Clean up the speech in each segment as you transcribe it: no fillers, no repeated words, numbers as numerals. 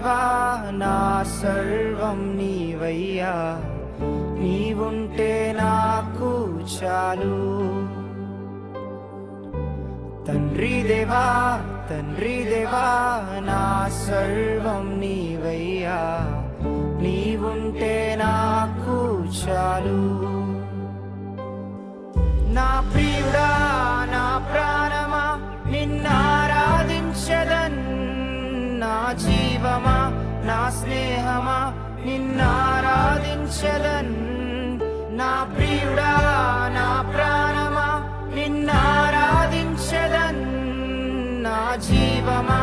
దేవా నా సర్వం నీవయ్యా, నీవుంటే నాకు చాలు. తండ్రి దేవా నా సర్వం నీవయ్యా, నీవుంటే నాకు చాలు. నా ప్రియుడా నా ప్రాణమా నిన్నారాధించెదన్, నా జీవమా నా స్నేహమా నిన్నారాధించెదన్. నా ప్రియుడా నా ప్రాణమా నిన్నారాధించెదన్, నా జీవమా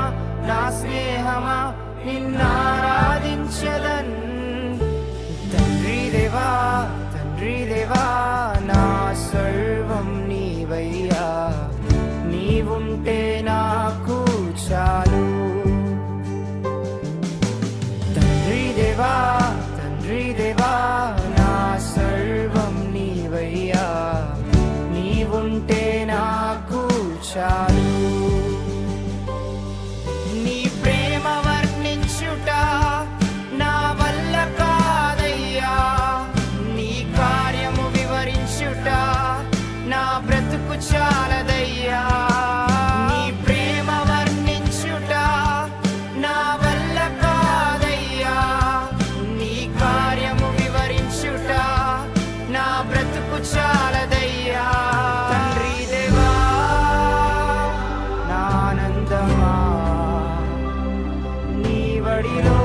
నా స్నేహమా నిన్నారాధించెదన్. తండ్రి దేవా నా సర్వం నీవయ్యా, నీవుంటే నాకు చాలు. తండ్రి దేవా నా సర్వం నీవయ్యా, నీవుంటే నాకు చాలు. నీ ప్రేమ వర్ణించుట నా వల్ల కాదయ్యా, నీ కార్యము వివరించుట నా బ్రతుకు చాలదయ్యా. నీ ప్రేమ వర్ణించుట నా వల్ల కాదయ్యా, నీ కార్యము వివరించుట నా బ్రతుకు చాలదయ్యా. తండ్రి దేవా నా ఆనందమా, నీ వడిలో